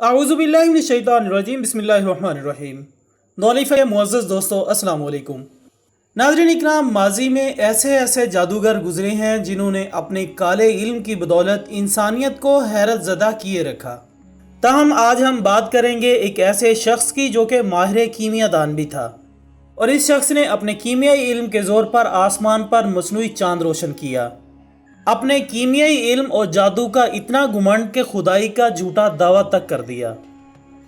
अऊज़ुबिल्लाहि मिनश्शैतानिर्रजीम बिस्मिल्लाहिर्रहमानिर्रहीम। नौलिफ़े मुअज़्ज़ज़ दोस्तों, अस्सलाम वालेकुम। नाज़रीन इकराम, माजी में ऐसे ऐसे जादूगर गुजरे हैं जिन्होंने अपने काले इल्म की बदौलत इंसानियत को हैरत ज़दा किए रखा। ताहम आज हम बात करेंगे एक ऐसे शख्स की जो कि माहिर कीमियादान भी था, और इस शख्स ने अपने कीमियाई इल्म के ज़ोर पर आसमान पर मसनूई चांद रोशन किया। अपने कीमियाई इल्म और जादू का इतना घुमंड के खुदाई का झूठा दावा तक कर दिया।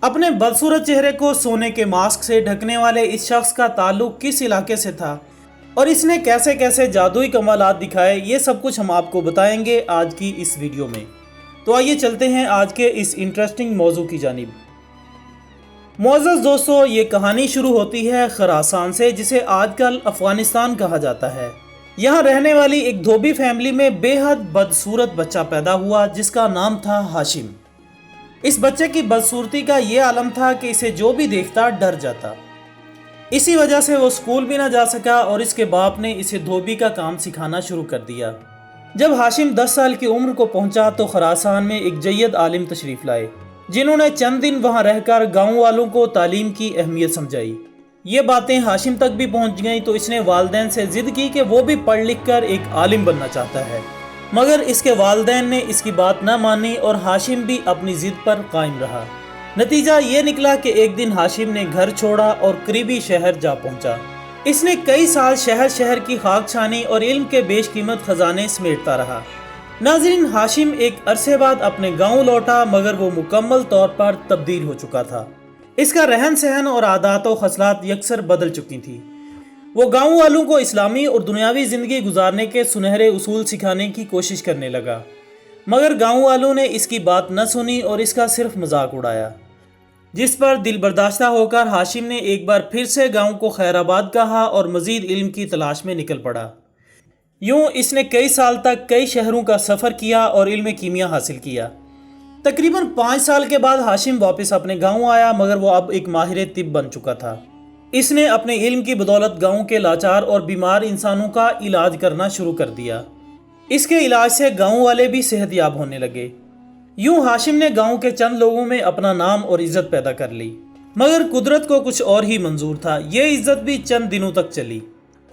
अपने बदसूरत चेहरे को सोने के मास्क से ढकने वाले इस शख्स का ताल्लुक किस इलाके से था और इसने कैसे कैसे जादुई कमालात दिखाए, ये सब कुछ हम आपको बताएंगे आज की इस वीडियो में। तो आइए चलते हैं आज के इस इंटरेस्टिंग मौजू की जानिब। मुअज़्ज़ज़ दोस्तों, ये कहानी शुरू होती है खुरासान से, जिसे आजकल अफ़गानिस्तान कहा जाता है। यहाँ रहने वाली एक धोबी फैमिली में बेहद बदसूरत बच्चा पैदा हुआ जिसका नाम था हाशिम। इस बच्चे की बदसूरती का ये आलम था कि इसे जो भी देखता डर जाता। इसी वजह से वो स्कूल भी ना जा सका और इसके बाप ने इसे धोबी का काम सिखाना शुरू कर दिया। जब हाशिम 10 साल की उम्र को पहुंचा तो खुरासान में एक जय्यद आलिम तशरीफ़ लाए, जिन्होंने चंद दिन वहाँ रहकर गाँव वालों को तालीम की अहमियत समझाई। ये बातें हाशिम तक भी पहुंच गईं तो इसने वालिदैन से ज़िद की कि वो भी पढ़ लिख कर एक आलिम बनना चाहता है, मगर इसके वालिदैन ने इसकी बात न मानी और हाशिम भी अपनी ज़िद पर कायम रहा। नतीजा ये निकला कि एक दिन हाशिम ने घर छोड़ा और करीबी शहर जा पहुंचा। इसने कई साल शहर शहर की खाक छानी और इल्म के बेशकीमत खजाने समेटता रहा। नाज़रीन, हाशिम एक अरसे बाद अपने गाँव लौटा, मगर वो मुकम्मल तौर पर तब्दील हो चुका था। इसका रहन सहन और आदात व खसलात यकसर बदल चुकी थी। वो गाँव वालों को इस्लामी और दुनियावी ज़िंदगी गुजारने के सुनहरे उसूल सिखाने की कोशिश करने लगा, मगर गाँव वालों ने इसकी बात न सुनी और इसका सिर्फ मजाक उड़ाया, जिस पर दिल बर्दाश्ता होकर हाशिम ने एक बार फिर से गाँव को खैराबाद कहा और मज़ीद इल्म की तलाश में निकल पड़ा। यूँ इसने कई साल तक कई शहरों का सफ़र किया और इल्म कीमिया हासिल किया। तकरीबन 5 साल के बाद हाशिम वापस अपने गांव आया, मगर वो अब एक माहिर तिब बन चुका था। इसने अपने इल्म की बदौलत गांव के लाचार और बीमार इंसानों का इलाज करना शुरू कर दिया। इसके इलाज से गांव वाले भी सेहतयाब होने लगे। यूं हाशिम ने गांव के चंद लोगों में अपना नाम और इज्जत पैदा कर ली, मगर कुदरत को कुछ और ही मंजूर था। ये इज्जत भी चंद दिनों तक चली।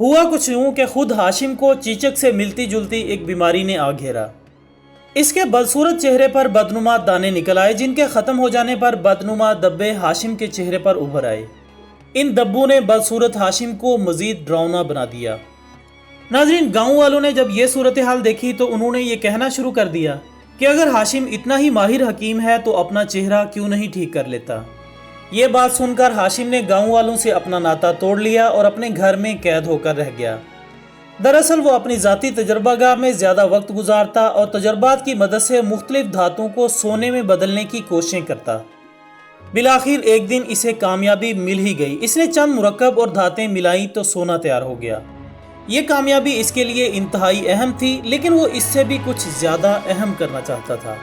हुआ कुछ यूँ कि खुद हाशिम को चीचक से मिलती जुलती एक बीमारी ने आ घेरा। इसके बदसूरत चेहरे पर बदनुमा दाने निकल आए, जिनके ख़त्म हो जाने पर बदनुमा धब्बे हाशिम के चेहरे पर उभर आए। इन धब्बों ने बदसूरत हाशिम को मज़ीद डरावना बना दिया। नाज़रीन, गाँव वालों ने जब ये सूरत हाल देखी तो उन्होंने ये कहना शुरू कर दिया कि अगर हाशिम इतना ही माहिर हकीम है तो अपना चेहरा क्यों नहीं ठीक कर लेता। ये बात सुनकर हाशिम ने गाँव वालों से अपना नाता तोड़ लिया और अपने घर में कैद होकर रह गया। दरअसल वो अपनी ज़ाती तजर्बागाह में ज़्यादा वक्त गुजारता और तजर्बात की मदद से मुख्तलिफ धातुओं को सोने में बदलने की कोशिशें करता। बिलाखिर एक दिन इसे कामयाबी मिल ही गई। इसने चंद मुरक्कब और धातें मिलाई तो सोना तैयार हो गया। ये कामयाबी इसके लिए इंतहाई अहम थी, लेकिन वो इससे भी कुछ ज़्यादा अहम करना चाहता था,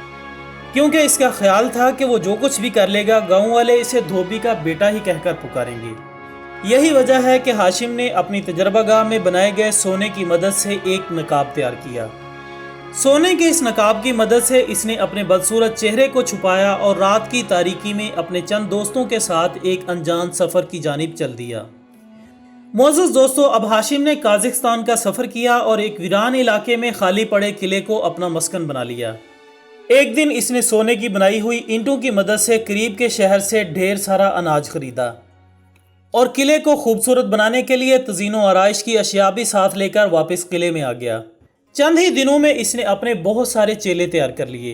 क्योंकि इसका ख्याल था कि वो जो कुछ भी कर लेगा गाँव वाले इसे धोबी का बेटा ही कहकर पुकारेंगे। यही वजह है कि हाशिम ने अपनी तजर्बागाह में बनाए गए सोने की मदद से एक नकाब तैयार किया। सोने के इस नकाब की मदद से इसने अपने बदसूरत चेहरे को छुपाया और रात की तारीकी में अपने चंद दोस्तों के साथ एक अनजान सफ़र की जानिब चल दिया। मुअज़्ज़ज़ दोस्तों, अब हाशिम ने काज़ाकिस्तान का सफ़र किया और एक वीरान इलाके में खाली पड़े किले को अपना मस्कन बना लिया। एक दिन इसने सोने की बनाई हुई ईंटों की मदद से करीब के शहर से ढेर सारा अनाज खरीदा और किले को खूबसूरत बनाने के लिए तज़ीनो आराइश की अशिया भी साथ लेकर वापस किले में आ गया। चंद ही दिनों में इसने अपने बहुत सारे चेले तैयार कर लिए।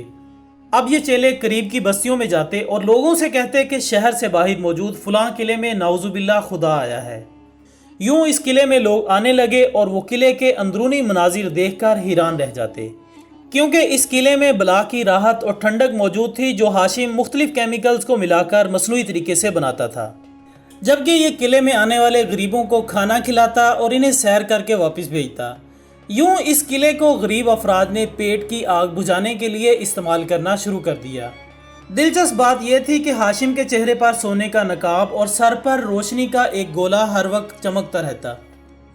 अब ये चेले करीब की बस्तियों में जाते और लोगों से कहते कि शहर से बाहर मौजूद फलां किले में नाउज़ुबिल्लाह खुदा आया है। यूँ इस किले में लोग आने लगे और वो किले के अंदरूनी मनाजिर देखकर हैरान रह जाते, क्योंकि इस किले में बला की राहत और ठंडक मौजूद थी जो हाशिम मुख्तलिफ केमिकल्स को मिलाकर मसनूई तरीके से बनाता था, जबकि ये किले में आने वाले गरीबों को खाना खिलाता और इन्हें सैर करके वापस भेजता। यूँ इस किले को गरीब अफराद ने पेट की आग बुझाने के लिए इस्तेमाल करना शुरू कर दिया। दिलचस्प बात यह थी कि हाशिम के चेहरे पर सोने का नकाब और सर पर रोशनी का एक गोला हर वक्त चमकता रहता।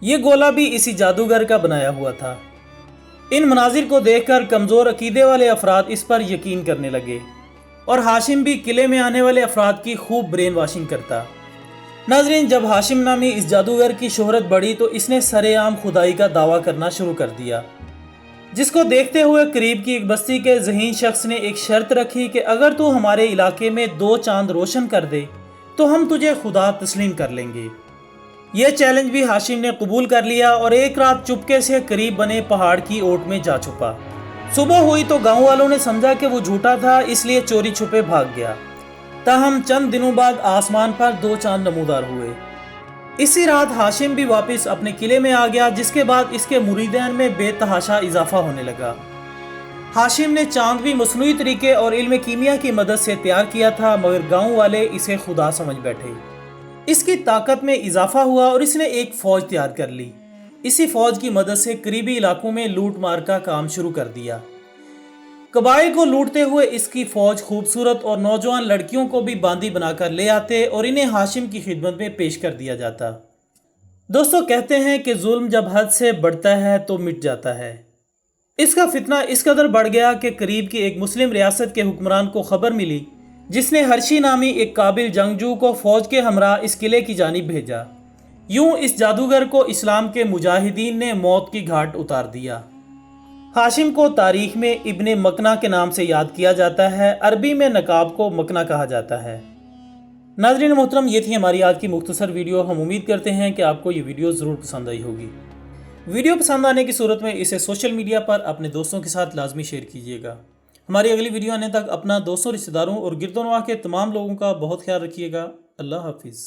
ये गोला भी इसी जादूगर का बनाया हुआ था। इन मनाजिर को देखकर कमज़ोर अकीदे वाले अफराद इस पर यकीन करने लगे। और हाशिम भी किले में आने वाले अफराद की खूब ब्रेन वॉशिंग करता। नाजरीन, जब हाशिम नामी इस जादूगर की शोहरत बढ़ी तो इसने सरेआम खुदाई का दावा करना शुरू कर दिया, जिसको देखते हुए करीब की एक बस्ती के ज़हीन शख्स ने एक शर्त रखी कि अगर तू हमारे इलाके में 2 चांद रोशन कर दे तो हम तुझे खुदा तस्लीम कर लेंगे। यह चैलेंज भी हाशिम ने कबूल कर लिया और एक रात चुपके से करीब बने पहाड़ की ओट में जा छुपा। सुबह हुई तो गांव वालों ने समझा कि वो झूठा था, इसलिए चोरी छुपे भाग गया। ताहम चंद दिनों बाद आसमान पर 2 चांद नमूदार हुए। इसी रात हाशिम भी वापस अपने किले में आ गया, जिसके बाद इसके मुरीदान में बेतहाशा इजाफा होने लगा। हाशिम ने चांद भी मसनूई तरीके और इल्म कीमिया की मदद से तैयार किया था, मगर गांव वाले इसे खुदा समझ बैठे। इसकी ताकत में इजाफा हुआ और इसने एक फ़ौज तैयार कर ली। इसी फ़ौज की मदद से करीबी इलाकों में लूट मार का काम शुरू कर दिया। कबाइल को लूटते हुए इसकी फ़ौज खूबसूरत और नौजवान लड़कियों को भी बांदी बनाकर ले आते और इन्हें हाशिम की खिदमत में पेश कर दिया जाता। दोस्तों, कहते हैं कि जुल्म जब हद से बढ़ता है तो मिट जाता है। इसका फितना इस कदर बढ़ गया कि करीब की एक मुस्लिम रियासत के हुक्मरान को खबर मिली, जिसने हर्षी नामी एक काबिल जंगजू को फ़ौज के हमरा इस किले की जानिब भेजा। यूं इस जादूगर को इस्लाम के मुजाहिदीन ने मौत की घाट उतार दिया। हाशिम को तारीख में इब्ने मकना के नाम से याद किया जाता है। अरबी में नकाब को मकना कहा जाता है। नाज़रीन मोहतरम, ये थी हमारी आज की मुख्तसर वीडियो। हम उम्मीद करते हैं कि आपको ये वीडियो ज़रूर पसंद आई होगी। वीडियो पसंद आने की सूरत में इसे सोशल मीडिया पर अपने दोस्तों के साथ लाजमी शेयर कीजिएगा। हमारी अगली वीडियो आने तक अपना दोस्तों, रिश्तेदारों और गिरदोनवा के तमाम लोगों का बहुत ख्याल रखिएगा। अल्लाह हाफिज़।